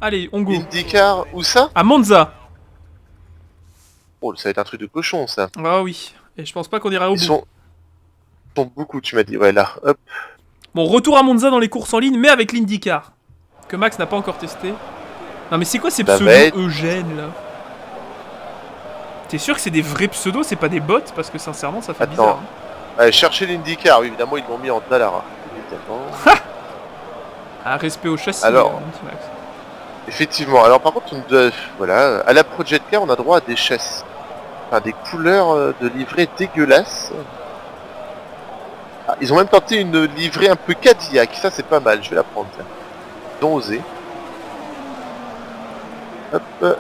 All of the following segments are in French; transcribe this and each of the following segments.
Allez, on go. IndyCar, où ça? À Monza. Oh, ça va être un truc de cochon, ça. Ah oui. Et je pense pas qu'on ira au bout. Ils sont beaucoup, tu m'as dit. Ouais, là, hop. Bon, retour à Monza dans les courses en ligne, mais avec l'IndyCar. Que Max n'a pas encore testé. Non mais c'est quoi ces Ça pseudos va être- Eugène là? T'es sûr que c'est des vrais pseudos, c'est pas des bots? Parce que sincèrement ça fait Attends. bizarre. Hein. Ouais, chercher l'IndyCar, oui, évidemment, ils l'ont mis en Dallara. Évidemment. Ah, respect au châssis, Alors. mon petit Max. Effectivement. Alors, par contre, voilà, à la Project Car, on a droit à des châssis. Enfin, des couleurs de livrée dégueulasses. Ah, ils ont même tenté une livrée un peu Cadillac. Ça, c'est pas mal. Je vais la prendre, tiens. Ils ont osé. Hop.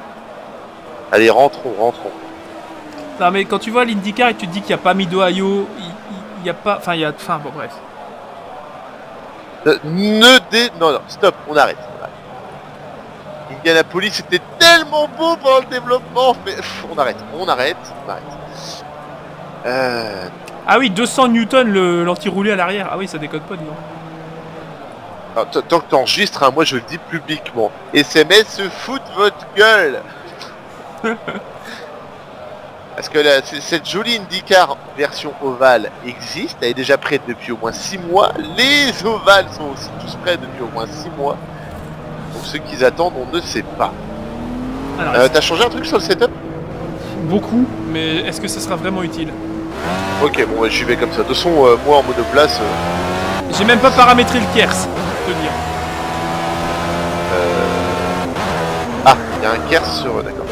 Allez, rentrons. Non mais quand tu vois l'IndyCar et tu te dis qu'il n'y a pas Mid-Ohio, il y a pas... Enfin, il y a... Enfin, bon bref. Non, stop, on arrête. Indianapolis, c'était tellement beau pendant le développement, mais on arrête. Ah oui, 200 Newton l'anti-roulé à l'arrière. Ah oui, ça décode pas, dis donc. Alors, tant que t'enregistres, hein, moi je le dis publiquement. SMS se fout de votre gueule. Parce que cette jolie IndyCar version ovale existe, elle est déjà prête depuis au moins 6 mois. Les ovales sont aussi tous prêts depuis au moins 6 mois. Donc ce qu'ils attendent, on ne sait pas. Alors, T'as changé un truc sur le setup? beaucoup, mais est-ce que ça sera vraiment utile? Ok, bon, j'y vais comme ça. De toute façon, moi en monoplace... J'ai même pas paramétré le Kers, pour te dire. Ah, il y a un Kers sur... D'accord.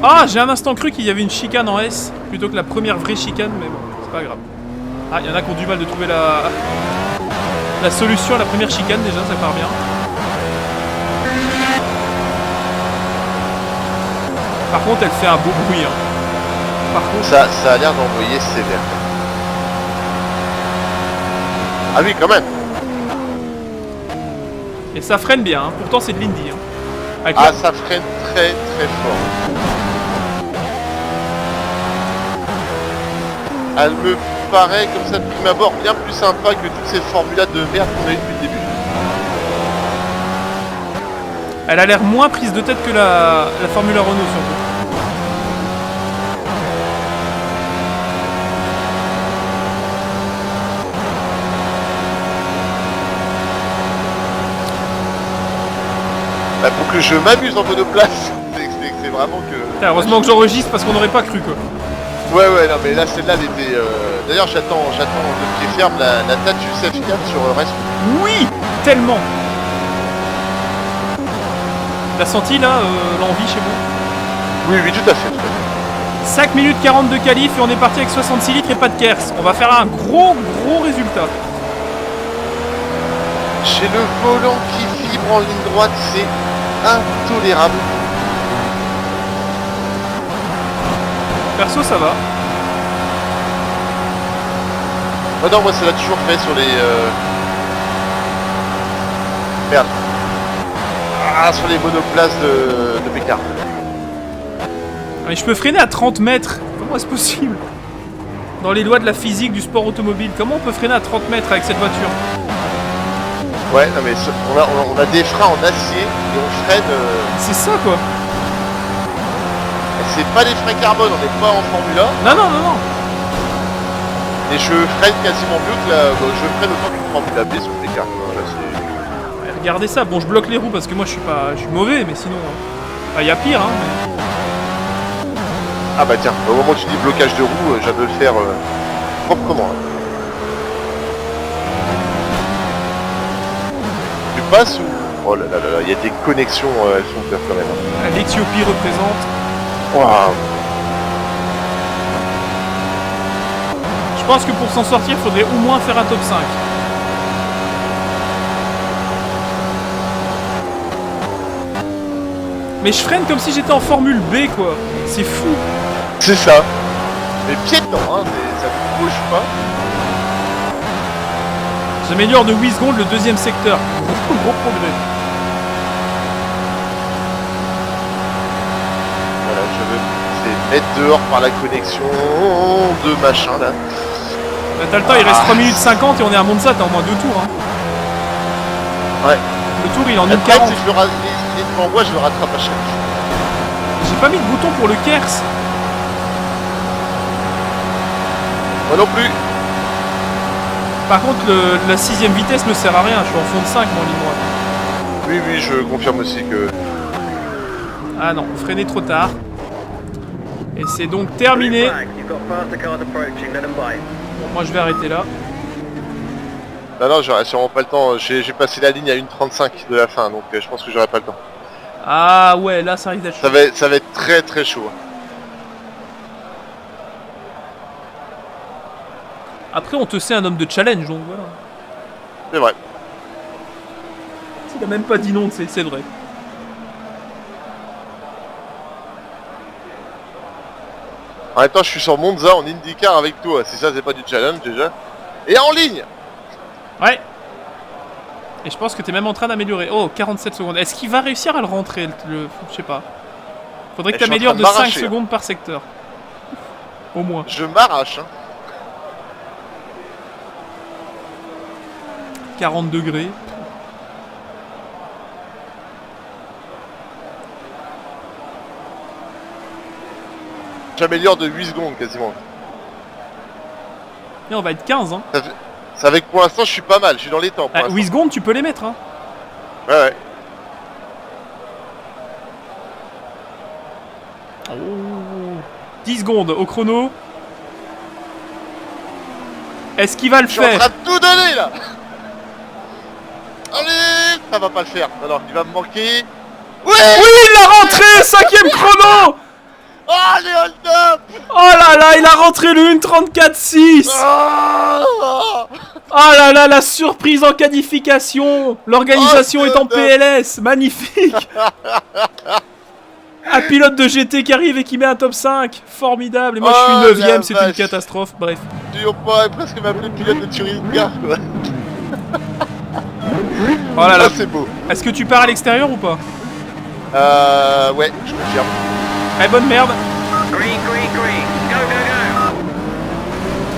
Ah, j'ai un instant cru qu'il y avait une chicane en S, plutôt que la première vraie chicane, mais bon, c'est pas grave. Ah, il y en a qui ont du mal de trouver la solution à la première chicane, déjà, ça part bien. Par contre, elle fait un beau bruit, hein. Par contre... Ça a l'air d'envoyer sévère. Ah oui, quand même. Et ça freine bien, hein. Pourtant c'est de l'Indy. Hein. Avec Ah, ça freine très fort. Elle me paraît, comme ça de prime abord, bien plus sympa que toutes ces formulas de merde qu'on a eu depuis le début. Elle a l'air moins prise de tête que la Formula Renault, surtout. Bah, pour que je m'amuse en monoplace, c'est vraiment que... Putain, heureusement que j'enregistre parce qu'on n'aurait pas cru, quoi. Ouais, non, mais là, celle-là, elle était... D'ailleurs, j'attends de pied ferme la Tatus F4 sur Race. Oui, tellement. T'as senti, là, l'envie chez moi? Oui, tout à fait. 5 minutes 40 de qualif et on est parti avec 66 litres et pas de Kers. On va faire un gros résultat. J'ai le volant qui vibre en ligne droite, c'est intolérable. Perso, ça va. Oh non, moi ça l'a toujours fait sur les... Merde. Ah, sur les monoplaces de Pécard. Mais je peux freiner à 30 mètres. Comment est-ce possible? Dans les lois de la physique du sport automobile, comment on peut freiner à 30 mètres avec cette voiture? Ouais, non mais on a des freins en acier et on freine... C'est ça, quoi. C'est pas des freins carbone, on n'est pas en Formule 1. Non. Et je freine quasiment mieux que je freine autant qu'une Formule B sur Pécard. Ouais, regardez ça. Bon, je bloque les roues parce que moi je suis mauvais, mais sinon... y a pire, hein. Mais... Ah bah tiens, au moment où tu dis blocage de roue, je viens de le faire proprement. Hein. Tu passes ou... Oh là, il y a des connexions, elles sont peur quand même. Hein. L'Éthiopie représente. Wow. Je pense que pour s'en sortir, il faudrait au moins faire un top 5. Mais je freine comme si j'étais en Formule B, quoi. C'est fou. C'est ça. Mais pied dedans, hein, ça ne bouge pas. J'améliore de 8 secondes le deuxième secteur. Gros progrès. Voilà, je vais mettre dehors par la connexion de machin là. Bah, t'as le temps, il reste 3 minutes 50 et on est à Monza, t'as au moins 2 tours. Hein. Ouais. Le tour il est en Le problème, 1,40. c'est que il est devant moi, je le rattrape à chaque fois. J'ai pas mis de bouton pour le Kers. Moi non plus. Par contre, la 6ème vitesse me sert à rien. Je suis en fond de 5 moi en ligne droite. Oui, oui, je confirme aussi que... Ah non, freiner trop tard. Et c'est donc terminé. Bon, moi je vais arrêter là. Non, j'aurai sûrement pas le temps. J'ai passé la ligne à 1,35 de la fin, donc je pense que j'aurai pas le temps. Ah ouais, là ça risque d'être chaud. Ça va être très très chaud. Après, on te sait un homme de challenge, donc voilà. C'est vrai. Il a même pas dit non, c'est vrai. En même temps, je suis sur Monza en IndyCar avec toi. Si ça, c'est pas du challenge déjà. Et en ligne. Ouais. Et je pense que t'es même en train d'améliorer. Oh, 47 secondes. Est-ce qu'il va réussir à le rentrer je sais pas. Faudrait que Je suis en t'améliores train de de 5 m'arracher, secondes par secteur. Au moins. Je m'arrache. 40 degrés. J'améliore de 8 secondes quasiment. Et on va être 15, hein. Ça fait que pour l'instant, je suis pas mal. Je suis dans les temps. Pour 8 secondes, tu peux les mettre, hein. Ouais. Oh. 10 secondes au chrono. Est-ce qu'il va le Je suis en faire? train de tout donner là. Allez, ça va pas le faire. Non, il va me manquer. Oui, il l'a rentré! 5ème chrono! Oh, les hold-up. Oh là là, il a rentré le 1.34.6! Oh là là, la surprise en qualification! L'organisation est en PLS! Magnifique! Un pilote de GT qui arrive et qui met un top 5! Formidable! Et moi je suis 9ème, c'est une catastrophe, bref. Tu vas pas presque m'appeler pilote de Turing Car, quoi. Oh là là, c'est beau. est-ce que tu pars à l'extérieur ou pas? Ouais, je confirme. Eh, bonne merde!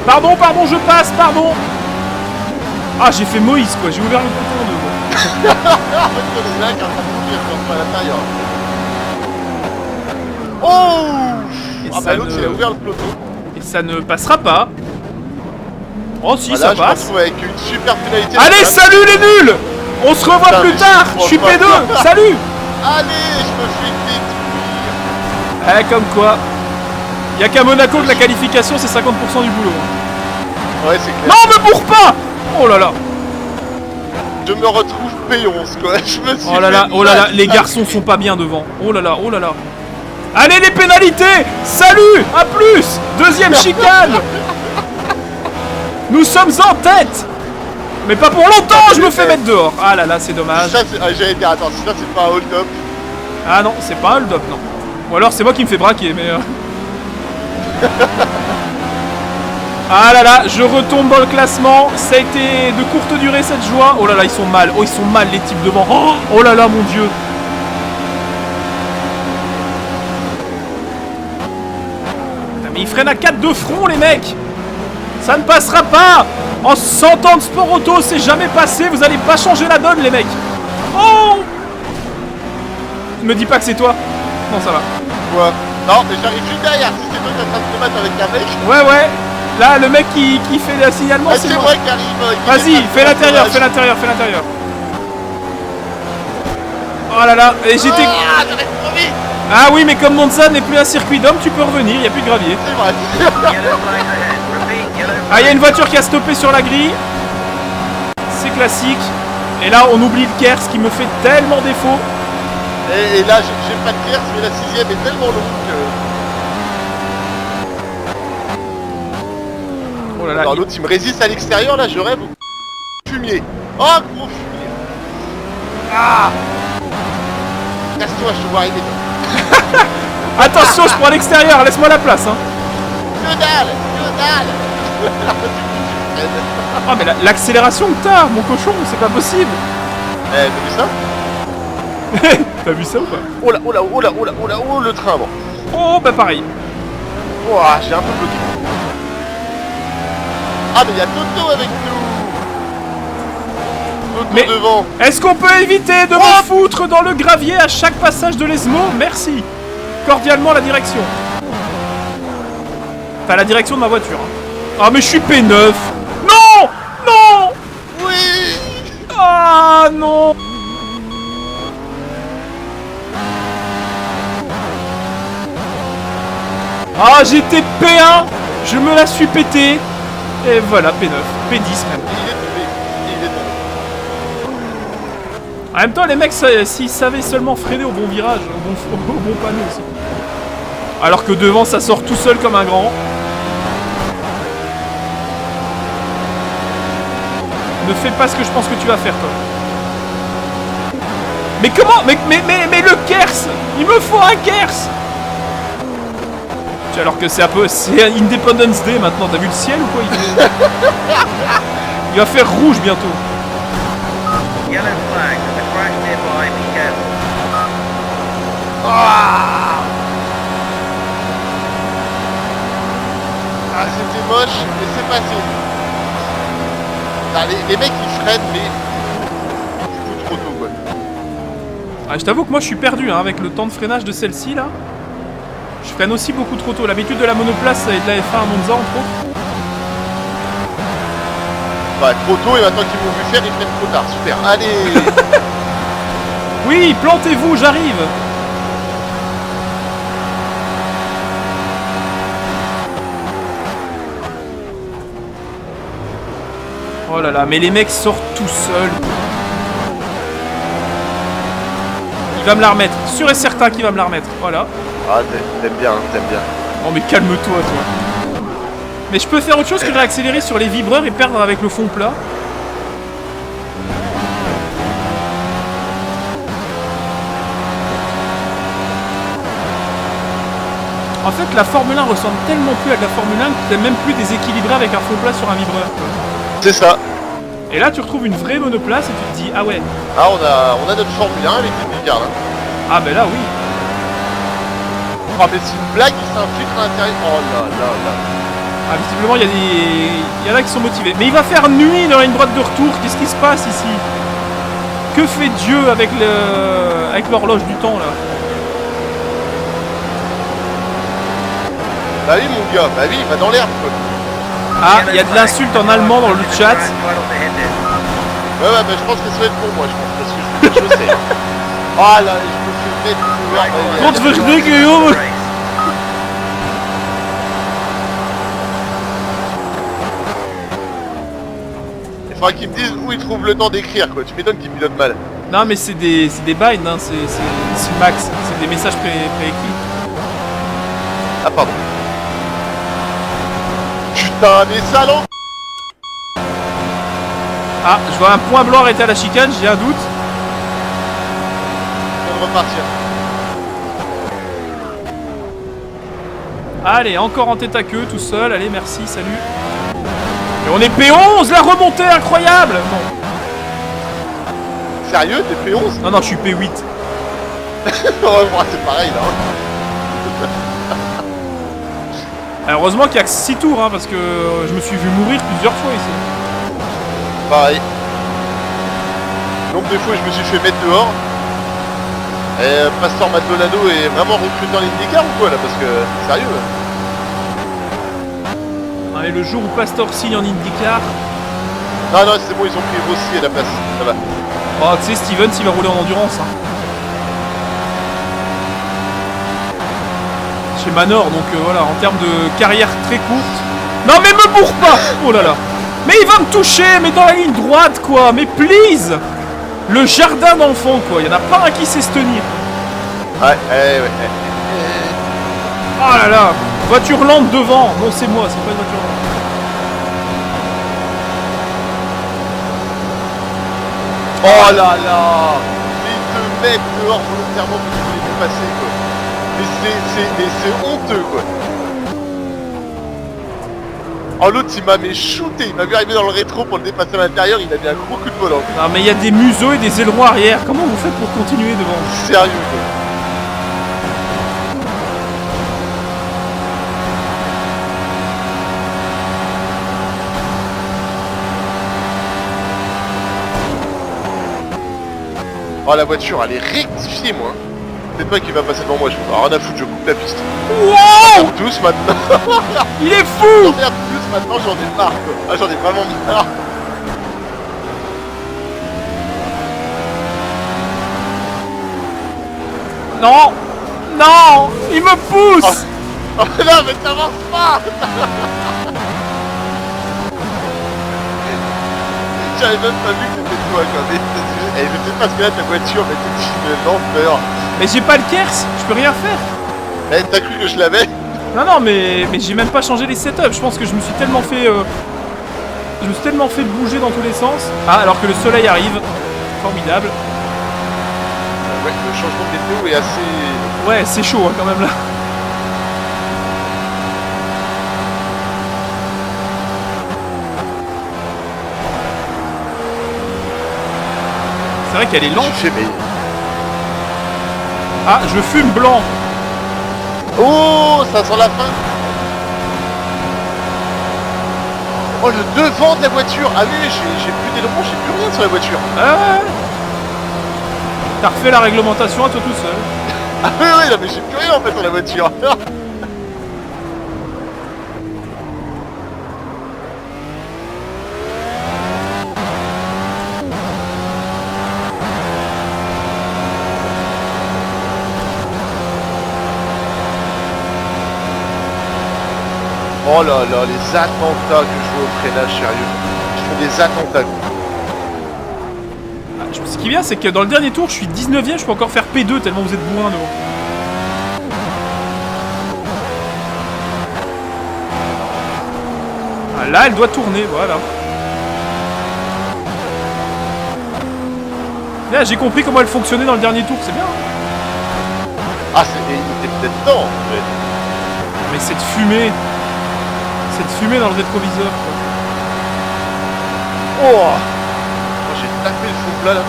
Pardon, je passe, pardon! Ah, j'ai fait Moïse quoi, j'ai ouvert le bouton de... Oh! Et Ah ça bah l'autre ne- il a ouvert le peloton. Et ça ne passera pas. Oh si, Voilà, ça je me passe. retrouve avec une super pénalité. Allez, salut les nuls! On se revoit Putain, plus mais tard! je Je suis comprends P2! pas. Salut! Allez, je me fais détruire. Eh, comme quoi. Y'a qu'à Monaco que la qualification c'est 50% du boulot. Ouais, c'est clair. Non, me bourre pas! Oh là là! Je me retrouve P11 quoi. Je me suis Oh là là, fait oh là là, mal. les garçons sont pas bien devant. Oh là là, oh là là. Allez les pénalités! Salut! À plus! Deuxième chicane! Nous sommes en tête! Mais pas pour longtemps, je me fais mettre dehors. Ah là là, c'est dommage. Ça, j'allais dire, attends, si ça c'est pas un hold-up. Ah non, c'est pas un hold-up, non. Ou alors c'est moi qui me fais braquer, mais... Ah là là, je retombe dans le classement. Ça a été de courte durée cette joie. Oh là là, ils sont mal. Oh, ils sont mal les types devant. Oh là là, mon dieu. Putain, mais ils freinent à 4 de front, les mecs. Ça ne passera pas. En 100 ans de sport auto, c'est jamais passé. Vous allez pas changer la donne, les mecs. Oh! Me dis pas que c'est toi. Non, ça va. Quoi? Non, mais j'arrive juste derrière. Si c'est toi qui es en train de te battre avec un mec. Ouais. Là, le mec qui fait le signalement, Ah, c'est c'est moi. moi qui arrive. Vas-y, fais l'intérieur, fais l'intérieur. Oh là là, et j'étais... Ah, j'arrive trop vite. Ah oui, mais comme Monza n'est plus un circuit d'homme, tu peux revenir, il n'y a plus de gravier. C'est vrai. Ah, il y a une voiture qui a stoppé sur la grille. C'est classique. Et là, on oublie le Kers qui me fait tellement défaut. Et là, j'ai pas de Kers, mais la 6ème est tellement longue que... Oh là là. Alors l'autre il me résiste à l'extérieur, là je rêve au fumier. Oh gros fumier. Ah. Casse-toi, je te vois arriver. Attention, je prends l'extérieur, laisse-moi la place. Hein. Que dalle. Oh, mais l'accélération que t'as, mon cochon, c'est pas possible. Eh, t'as vu ça? T'as vu ça ou pas? Oh là, oh le train, bon. Oh, bah pareil. Oh, j'ai un peu bloqué. Ah mais il y a Toto avec nous. Mais devant. est-ce qu'on peut éviter de me foutre dans le gravier à chaque passage de l'ESMO? Merci. Cordialement la direction. Enfin, la direction de ma voiture. Hein. Ah, mais je suis P9. Non. Non. Oui. Ah, non. Ah, j'étais P1. Je me la suis pété. Et voilà, P9. P10 même. Il est tombé. Il est tombé. En même temps, les mecs, s'ils savaient seulement freiner au bon virage, au bon panneau aussi. Alors que devant, ça sort tout seul comme un grand. Ne fais pas ce que je pense que tu vas faire, toi. Mais comment mais le Kers. Il me faut un Kers. Alors que c'est un peu... C'est Independence Day maintenant. T'as vu le ciel ou quoi? Il va faire rouge bientôt. Yellow flag, there's a crash nearby, be careful. Ah, c'était moche, mais c'est passé. Ah, les mecs ils freinent, mais ils foutent trop tôt quoi. Ah, je t'avoue que moi je suis perdu hein, avec le temps de freinage de celle-ci là. Je freine aussi beaucoup trop tôt. L'habitude de la monoplace et de la F1 à Monza entre autres. Ouais, trop tôt et maintenant qu'ils m'ont vu faire, ils freinent trop tard. Super, allez. Oui, plantez-vous, j'arrive. Oh là là, mais les mecs sortent tout seuls. Il va me la remettre. Sûr et certain qu'il va me la remettre. Voilà. Ah, t'aimes bien, t'aimes bien. Oh mais calme-toi, toi. Mais je peux faire autre chose que réaccélérer sur les vibreurs et perdre avec le fond plat. En fait, la Formule 1 ressemble tellement plus à de la Formule 1 que t'es même plus déséquilibré avec un fond plat sur un vibreur. C'est ça. Et là, tu retrouves une vraie monoplace et tu te dis, ah ouais. Ah, on a notre Formule 1 avec les Picard là. Ah ben là, oui. Oh, mais c'est une blague, il s'infiltre à l'intérieur. Oh là là là. Ah, visiblement, il y en a qui sont motivés. Mais il va faire nuit dans une droite de retour. Qu'est-ce qui se passe ici? Que fait Dieu avec l'horloge du temps, là? Bah oui, mon gars, bah oui, il va dans l'herbe quoi. Ah, il y a de l'insulte en allemand dans le chat. Ouais, bah je pense que ça va être pour moi, je pense, parce que je sais. Ah là, je me fais mettre Contre Verdick, Guillaume. Il faudra qu'ils me disent où ils trouvent le temps d'écrire quoi, tu m'étonnes qu'ils pilotent mal. Non, mais c'est des binds, hein. C'est max. C'est des messages préécrits. Ah pardon. Putain, mais salon. Ah, je vois un point blanc arrêté à la chicane, j'ai un doute. On va repartir. Allez, encore en tête à queue, tout seul. Allez, merci, salut. Et on est P11, la remontée incroyable. Non, Sérieux, t'es P11? non, je suis P8. Ouais, bon, c'est pareil là. Alors, heureusement qu'il y a que 6 tours, hein, parce que je me suis vu mourir plusieurs fois ici. Pareil. Nombre de fois je me suis fait mettre dehors. Et Pastor Maldonado est vraiment recruté dans l'IndyCar ou quoi là? Parce que, sérieux là. Allez, le jour où Pastor signe en IndyCar. Non, non, c'est bon, ils ont pris Rossi à la place, ça va. Oh, tu sais, Stevens, il va rouler en endurance. Hein. Chez Manor, donc voilà, en termes de carrière très courte. Non, mais me bourre pas. Oh là là. Mais il va me toucher, mais dans la ligne droite, quoi. Mais please. Le jardin d'enfants, quoi. Il y en a pas un qui sait se tenir. Ouais. Oh là là. Voiture lente devant. Non, c'est moi, c'est pas une voiture lente. Oh là là. Mais ils te mettent dehors volontairement pour que tu les fais passer quoi. Mais c'est honteux quoi. Oh l'autre il m'a shooté, il m'a vu arriver dans le rétro pour le dépasser à l'intérieur, il a mis un gros coup de volant. Non mais il y a des museaux et des ailerons arrière. Comment vous faites pour continuer devant? Sérieux quoi. Oh la voiture elle est rectifiée moi. C'est pas qui va passer devant moi, je peux rien à foutre, je coupe la piste. Wow! Tous maintenant. Il est fou! J'emmerde tous maintenant, j'en ai marre quoi. Ah j'en ai vraiment marre. Non! Non! Il me pousse! Oh non mais t'avances pas. J'avais même pas vu que c'était toi quand même. Elle était peut-être parce que là ta voiture mais t'es une lenteur. Mais j'ai pas le Kers, je peux rien faire. Eh t'as cru que je l'avais? Non, non, mais j'ai même pas changé les setups. Je pense que je me suis tellement fait... je me suis tellement fait bouger dans tous les sens. Ah, alors que le soleil arrive. Formidable. Ouais, le changement de météo est assez... Ouais, c'est chaud hein, quand même là. C'est vrai qu'elle est lente. Tu fais mais... Ah, je fume blanc. Oh, ça sent la fin. Oh, le devant de la voiture. Ah oui, j'ai plus d'aileron, j'ai plus rien sur la voiture. Ah ouais. T'as refait la réglementation à toi tout seul. Ah oui, oui, non, mais j'ai plus rien en fait sur la voiture. Oh là là, les attentats que je vois au freinage, sérieux. Ils font des attentats. Ah, ce qui est bien, c'est que dans le dernier tour, je suis 19ème, je peux encore faire P2 tellement vous êtes bourrin devant. Ah, là, elle doit tourner, voilà. Là, j'ai compris comment elle fonctionnait dans le dernier tour, c'est bien. Hein. Ah, il était peut-être temps. Mais cette fumée dans le rétroviseur, quoi. Oh, oh j'ai tapé le fou plat là.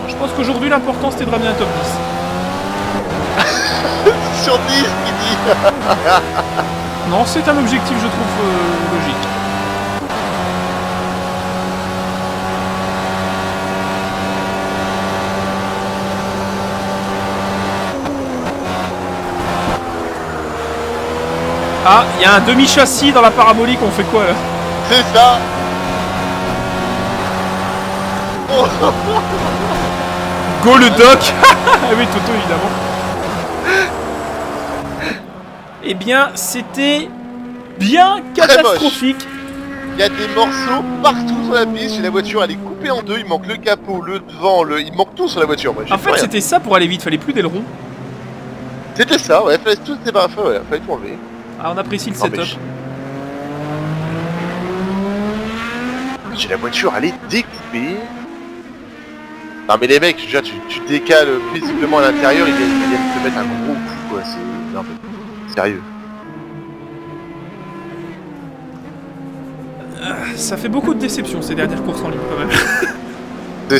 Je pense qu'aujourd'hui, l'important, c'était de ramener un top 10. Sur 10, il dit. Non, c'est un objectif, je trouve, logique. Ah, il y a un demi-châssis dans la parabolique, on fait quoi là? C'est ça. Oh. Go le doc. Ah oui, Toto, évidemment. Eh bien, c'était bien catastrophique. Il y a des morceaux partout sur la piste, la voiture elle est coupée en deux, il manque le capot, le devant, il manque tout sur la voiture. Moi, En fait, c'était ça pour aller vite, fallait plus d'aileron. C'était ça, ouais, fallait tout débarrasser, ouais, fallait tout enlever. Ah, on apprécie le Non, setup. J'ai la voiture, elle est découpée. Non mais les mecs, déjà tu décales paisiblement à l'intérieur, ils viennent te mettre un gros coup quoi, c'est... Non mais... Sérieux. Ça fait beaucoup de déceptions ces dernières courses en ligne quand même.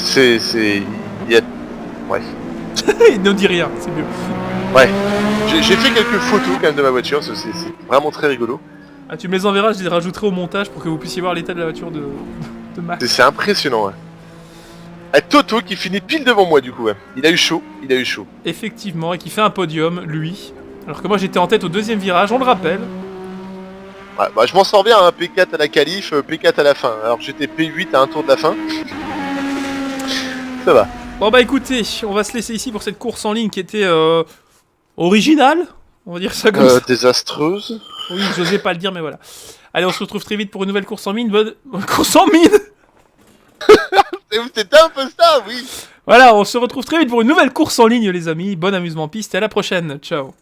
C'est... Il y a... Bref. Ne dis rien, c'est mieux. Ouais. J'ai fait quelques photos quand même de ma voiture, c'est vraiment très rigolo. Ah, tu me les enverras, je les rajouterai au montage pour que vous puissiez voir l'état de la voiture de Max. C'est impressionnant, ouais. Ah, Toto qui finit pile devant moi du coup, ouais. Il a eu chaud. Effectivement, et qui fait un podium, lui. Alors que moi j'étais en tête au deuxième virage, on le rappelle. Ouais, bah je m'en sors bien, hein. P4 à la qualif, P4 à la fin. Alors que j'étais P8 à un tour de la fin. Ça va. Bon bah écoutez, on va se laisser ici pour cette course en ligne qui était originale, on va dire ça comme ça. Désastreuse. Oui, j'osais pas le dire, mais voilà. Allez, on se retrouve très vite pour une nouvelle course en mine. Bonne course en mine. C'était un peu ça, oui. Voilà, on se retrouve très vite pour une nouvelle course en ligne, les amis. Bon amusement piste et à la prochaine. Ciao.